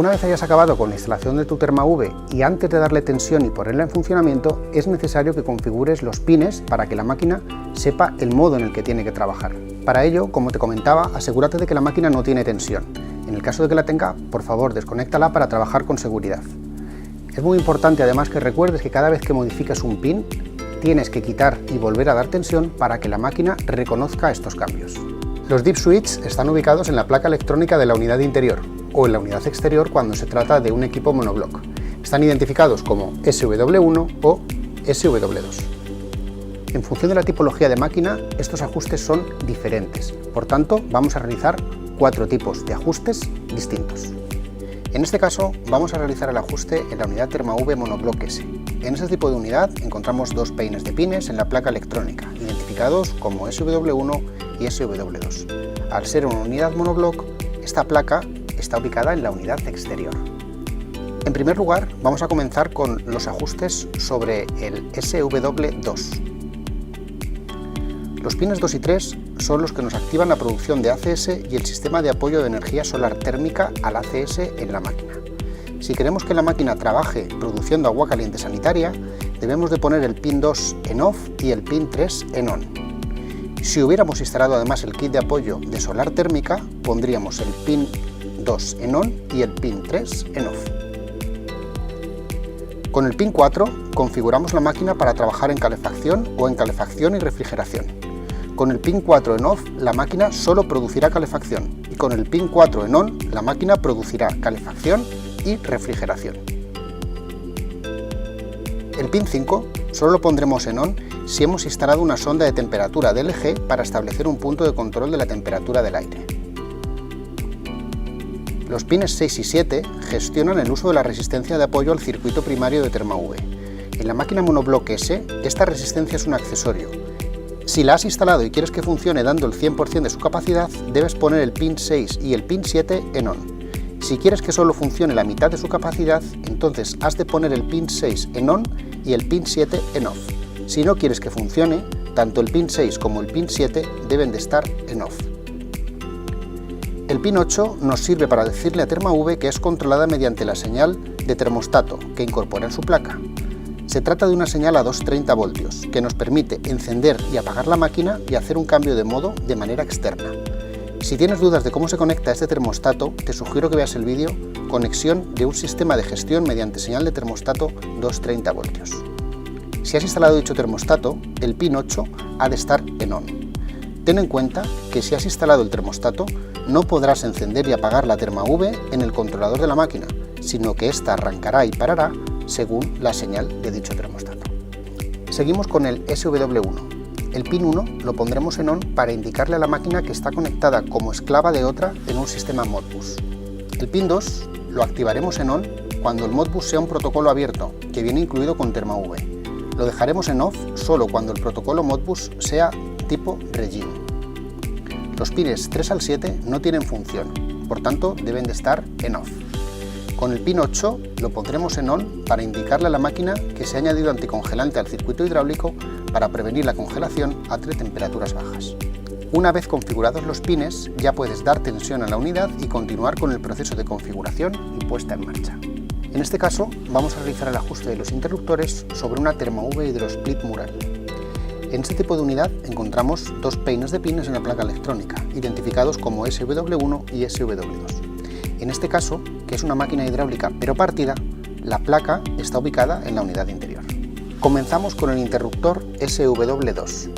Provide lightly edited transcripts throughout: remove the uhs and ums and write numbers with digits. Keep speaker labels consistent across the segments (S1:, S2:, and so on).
S1: Una vez hayas acabado con la instalación de tu ThermaV y antes de darle tensión y ponerla en funcionamiento, es necesario que configures los pines para que la máquina sepa el modo en el que tiene que trabajar. Para ello, como te comentaba, asegúrate de que la máquina no tiene tensión. En el caso de que la tenga, por favor, desconéctala para trabajar con seguridad. Es muy importante además que recuerdes que cada vez que modifiques un pin, tienes que quitar y volver a dar tensión para que la máquina reconozca estos cambios. Los dip switch están ubicados en la placa electrónica de la unidad interior o en la unidad exterior cuando se trata de un equipo monoblock. Están identificados como SW1 o SW2. En función de la tipología de máquina, estos ajustes son diferentes. Por tanto, vamos a realizar 4 tipos de ajustes distintos. En este caso, vamos a realizar el ajuste en la unidad ThermaV Monoblock S. En este tipo de unidad encontramos 2 peines de pines en la placa electrónica, identificados como SW1 y SW2. Al ser una unidad monoblock, esta placa está ubicada en la unidad exterior. En primer lugar, vamos a comenzar con los ajustes sobre el SW2. Los pines 2 y 3 son los que nos activan la producción de ACS y el sistema de apoyo de energía solar térmica al ACS en la máquina. Si queremos que la máquina trabaje produciendo agua caliente sanitaria, debemos de poner el pin 2 en off y el pin 3 en on. Si hubiéramos instalado además el kit de apoyo de solar térmica, pondríamos el pin 2 en on y el pin 3 en off. Con el pin 4 configuramos la máquina para trabajar en calefacción o en calefacción y refrigeración. Con el pin 4 en off, la máquina solo producirá calefacción y con el pin 4 en on, la máquina producirá calefacción y refrigeración. El pin 5 solo lo pondremos en on si hemos instalado una sonda de temperatura DLG para establecer un punto de control de la temperatura del aire. Los pines 6 y 7 gestionan el uso de la resistencia de apoyo al circuito primario de ThermaV. En la máquina Monoblock S, esta resistencia es un accesorio. Si la has instalado y quieres que funcione dando el 100% de su capacidad, debes poner el pin 6 y el pin 7 en on. Si quieres que solo funcione la mitad de su capacidad, entonces has de poner el pin 6 en on y el pin 7 en off. Si no quieres que funcione, tanto el pin 6 como el pin 7 deben de estar en off. El pin 8 nos sirve para decirle a ThermaV que es controlada mediante la señal de termostato que incorpora en su placa. Se trata de una señal a 230 voltios que nos permite encender y apagar la máquina y hacer un cambio de modo de manera externa. Si tienes dudas de cómo se conecta este termostato, te sugiero que veas el vídeo Conexión de un sistema de gestión mediante señal de termostato 230 voltios. Si has instalado dicho termostato, el pin 8 ha de estar en on. Ten en cuenta que si has instalado el termostato, no podrás encender y apagar la ThermaV en el controlador de la máquina, sino que ésta arrancará y parará según la señal de dicho termostato. Seguimos con el SW1. El pin 1 lo pondremos en on para indicarle a la máquina que está conectada como esclava de otra en un sistema Modbus. El pin 2 lo activaremos en on cuando el Modbus sea un protocolo abierto, que viene incluido con ThermaV. Lo dejaremos en off solo cuando el protocolo Modbus sea tipo Regime. Los pines 3 al 7 no tienen función, por tanto deben de estar en off. Con el pin 8 lo pondremos en on para indicarle a la máquina que se ha añadido anticongelante al circuito hidráulico para prevenir la congelación a temperaturas bajas. Una vez configurados los pines, ya puedes dar tensión a la unidad y continuar con el proceso de configuración y puesta en marcha. En este caso, vamos a realizar el ajuste de los interruptores sobre una ThermaV Hydrosplit Mural. En este tipo de unidad encontramos 2 peines de pines en la placa electrónica, identificados como SW1 y SW2. En este caso, que es una máquina hidráulica pero partida, la placa está ubicada en la unidad interior. Comenzamos con el interruptor SW2.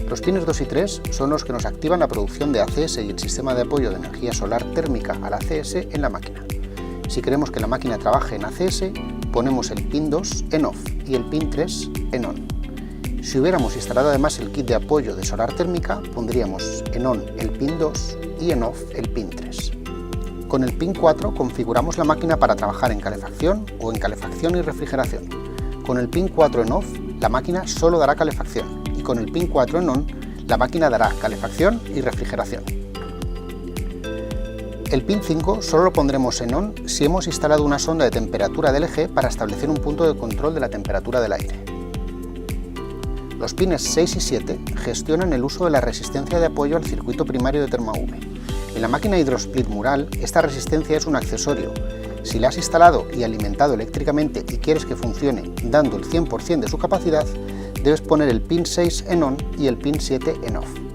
S1: Los pines 2 y 3 son los que nos activan la producción de ACS y el sistema de apoyo de energía solar térmica al ACS en la máquina. Si queremos que la máquina trabaje en ACS, ponemos el pin 2 en off y el pin 3 en on. Si hubiéramos instalado además el kit de apoyo de solar térmica, pondríamos en on el pin 2 y en off el pin 3. Con el pin 4 configuramos la máquina para trabajar en calefacción o en calefacción y refrigeración. Con el pin 4 en off, la máquina solo dará calefacción y con el pin 4 en on, la máquina dará calefacción y refrigeración. El pin 5 solo lo pondremos en on si hemos instalado una sonda de temperatura DLG para establecer un punto de control de la temperatura del aire. Los pines 6 y 7 gestionan el uso de la resistencia de apoyo al circuito primario de ThermaV. En la máquina HydroSplit Mural, esta resistencia es un accesorio. Si la has instalado y alimentado eléctricamente y quieres que funcione dando el 100% de su capacidad, debes poner el pin 6 en ON y el pin 7 en OFF.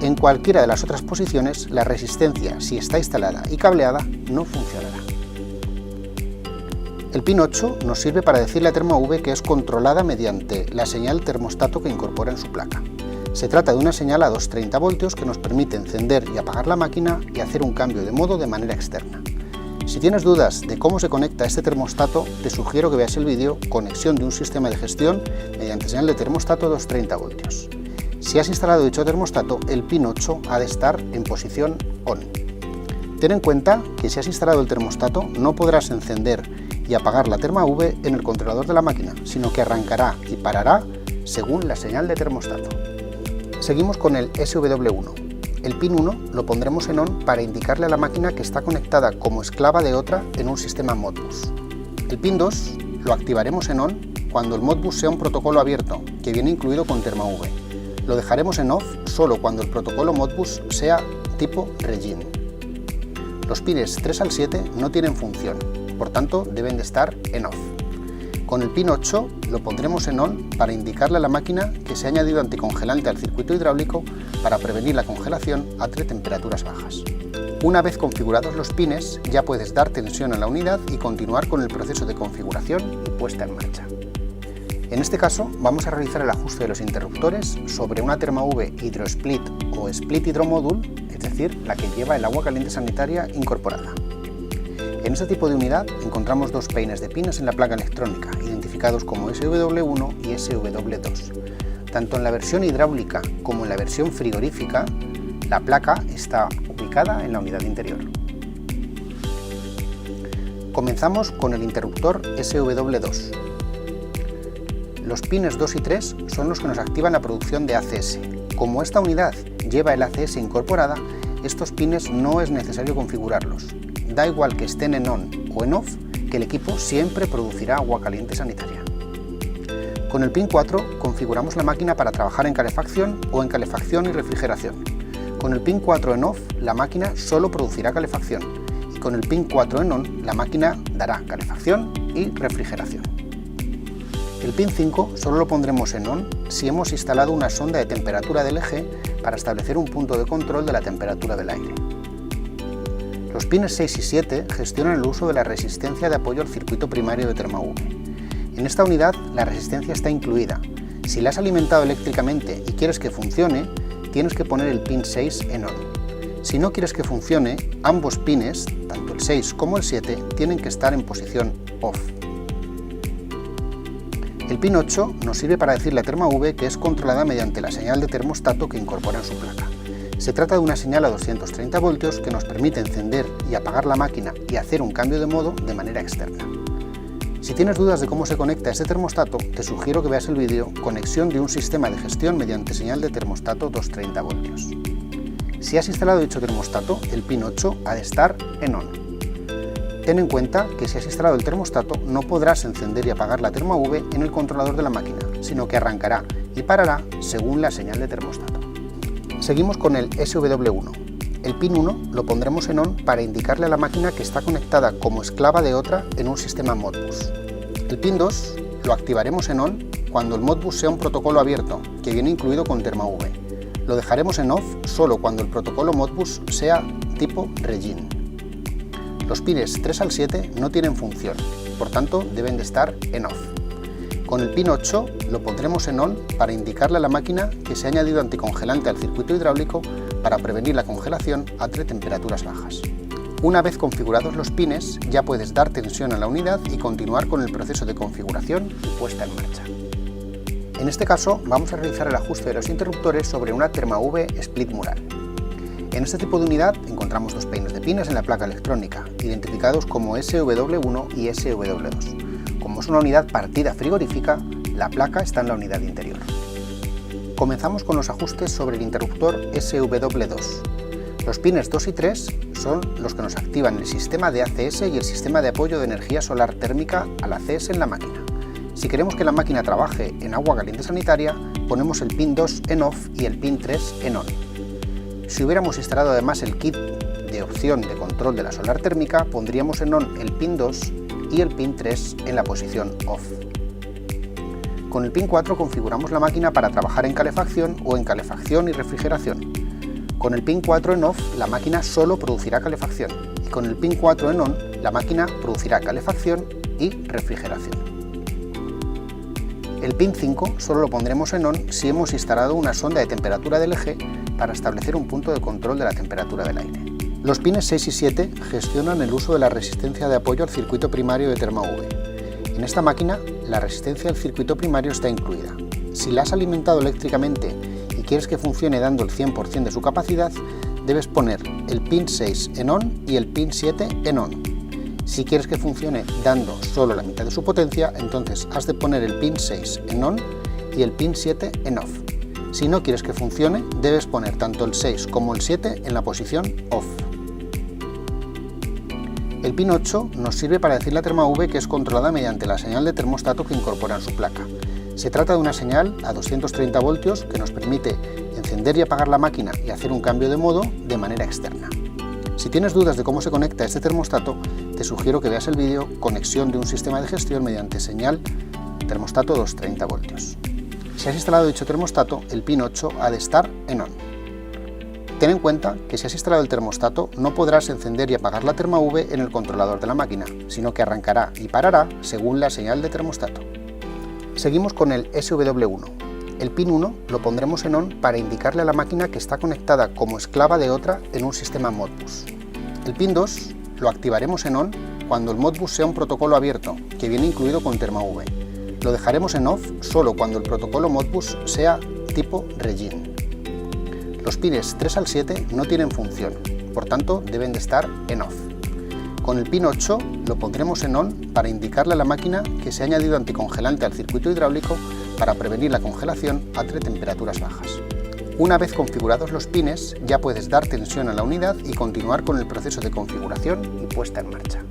S1: En cualquiera de las otras posiciones, la resistencia, si está instalada y cableada, no funcionará. El pin 8 nos sirve para decirle a ThermaV que es controlada mediante la señal termostato que incorpora en su placa. Se trata de una señal a 230 voltios que nos permite encender y apagar la máquina y hacer un cambio de modo de manera externa. Si tienes dudas de cómo se conecta este termostato, te sugiero que veas el vídeo Conexión de un sistema de gestión mediante señal de termostato a 230 voltios. Si has instalado dicho termostato, el pin 8 ha de estar en posición ON. Ten en cuenta que si has instalado el termostato no podrás encender y apagar la ThermaV en el controlador de la máquina, sino que arrancará y parará según la señal de termostato. Seguimos con el SW1. El pin 1 lo pondremos en ON para indicarle a la máquina que está conectada como esclava de otra en un sistema Modbus. El pin 2 lo activaremos en ON cuando el Modbus sea un protocolo abierto, que viene incluido con ThermaV. Lo dejaremos en OFF solo cuando el protocolo Modbus sea tipo Regin. Los pines 3 al 7 no tienen función, por tanto deben de estar en OFF. Con el pin 8 lo pondremos en ON para indicarle a la máquina que se ha añadido anticongelante al circuito hidráulico para prevenir la congelación a temperaturas bajas. Una vez configurados los pines, ya puedes dar tensión a la unidad y continuar con el proceso de configuración y puesta en marcha. En este caso vamos a realizar el ajuste de los interruptores sobre una ThermaV HydroSplit o Split Hydromodule, es decir, la que lleva el agua caliente sanitaria incorporada. En este tipo de unidad encontramos dos peines de pines en la placa electrónica, identificados como SW1 y SW2. Tanto en la versión hidráulica como en la versión frigorífica, la placa está ubicada en la unidad interior. Comenzamos con el interruptor SW2. Los pines 2 y 3 son los que nos activan la producción de ACS. Como esta unidad lleva el ACS incorporada, estos pines no es necesario configurarlos. Da igual que estén en ON o en OFF, que el equipo siempre producirá agua caliente sanitaria. Con el pin 4 configuramos la máquina para trabajar en calefacción o en calefacción y refrigeración. Con el pin 4 en OFF, la máquina solo producirá calefacción, y con el pin 4 en ON, la máquina dará calefacción y refrigeración. El pin 5 solo lo pondremos en ON si hemos instalado una sonda de temperatura del eje para establecer un punto de control de la temperatura del aire. Los pines 6 y 7 gestionan el uso de la resistencia de apoyo al circuito primario de ThermaV. En esta unidad la resistencia está incluida. Si la has alimentado eléctricamente y quieres que funcione, tienes que poner el pin 6 en ON. Si no quieres que funcione, ambos pines, tanto el 6 como el 7, tienen que estar en posición OFF. El pin 8 nos sirve para decirle a ThermaV que es controlada mediante la señal de termostato que incorpora en su placa. Se trata de una señal a 230 voltios que nos permite encender y apagar la máquina y hacer un cambio de modo de manera externa. Si tienes dudas de cómo se conecta este termostato, te sugiero que veas el vídeo Conexión de un sistema de gestión mediante señal de termostato 230 voltios. Si has instalado dicho termostato, el pin 8 ha de estar en ON. Ten en cuenta que si has instalado el termostato no podrás encender y apagar la ThermaV en el controlador de la máquina, sino que arrancará y parará según la señal de termostato. Seguimos con el SW1. El pin 1 lo pondremos en ON para indicarle a la máquina que está conectada como esclava de otra en un sistema Modbus. El pin 2 lo activaremos en ON cuando el Modbus sea un protocolo abierto, que viene incluido con ThermaV. Lo dejaremos en OFF solo cuando el protocolo Modbus sea tipo Regin. Los pines 3 al 7 no tienen función, por tanto deben de estar en OFF. Con el pin 8 lo pondremos en ON para indicarle a la máquina que se ha añadido anticongelante al circuito hidráulico para prevenir la congelación a temperaturas bajas. Una vez configurados los pines, ya puedes dar tensión a la unidad y continuar con el proceso de configuración y puesta en marcha. En este caso vamos a realizar el ajuste de los interruptores sobre una ThermaV Split Mural. En este tipo de unidad encontramos dos peines de pines en la placa electrónica, identificados como SW1 y SW2. Como es una unidad partida frigorífica, la placa está en la unidad interior. Comenzamos con los ajustes sobre el interruptor SW2. Los pines 2 y 3 son los que nos activan el sistema de ACS y el sistema de apoyo de energía solar térmica al ACS en la máquina. Si queremos que la máquina trabaje en agua caliente sanitaria, ponemos el pin 2 en OFF y el pin 3 en ON. Si hubiéramos instalado además el kit de opción de control de la solar térmica pondríamos en ON el pin 2 y el pin 3 en la posición OFF. Con el pin 4 configuramos la máquina para trabajar en calefacción o en calefacción y refrigeración. Con el pin 4 en OFF la máquina solo producirá calefacción y con el pin 4 en ON la máquina producirá calefacción y refrigeración. El pin 5 solo lo pondremos en ON si hemos instalado una sonda de temperatura del eje para establecer un punto de control de la temperatura del aire. Los pines 6 y 7 gestionan el uso de la resistencia de apoyo al circuito primario de ThermaV. En esta máquina, la resistencia al circuito primario está incluida. Si la has alimentado eléctricamente y quieres que funcione dando el 100% de su capacidad, debes poner el pin 6 en ON y el pin 7 en ON. Si quieres que funcione dando solo la mitad de su potencia, entonces has de poner el pin 6 en ON y el pin 7 en OFF. Si no quieres que funcione, debes poner tanto el 6 como el 7 en la posición OFF. El pin 8 nos sirve para decirle a ThermaV que es controlada mediante la señal de termostato que incorpora en su placa. Se trata de una señal a 230 voltios que nos permite encender y apagar la máquina y hacer un cambio de modo de manera externa. Si tienes dudas de cómo se conecta este termostato, te sugiero que veas el vídeo Conexión de un sistema de gestión mediante señal termostato 230 voltios. Si has instalado dicho termostato, el pin 8 ha de estar en ON. Ten en cuenta que si has instalado el termostato no podrás encender y apagar la ThermaV en el controlador de la máquina, sino que arrancará y parará según la señal de termostato. Seguimos con el SW1. El pin 1 lo pondremos en ON para indicarle a la máquina que está conectada como esclava de otra en un sistema Modbus. El pin 2 lo activaremos en ON cuando el Modbus sea un protocolo abierto, que viene incluido con ThermaV. Lo dejaremos en OFF solo cuando el protocolo Modbus sea tipo Regin. Los pines 3 al 7 no tienen función, por tanto deben de estar en OFF. Con el pin 8 lo pondremos en ON para indicarle a la máquina que se ha añadido anticongelante al circuito hidráulico para prevenir la congelación a temperaturas bajas. Una vez configurados los pines, ya puedes dar tensión a la unidad y continuar con el proceso de configuración y puesta en marcha.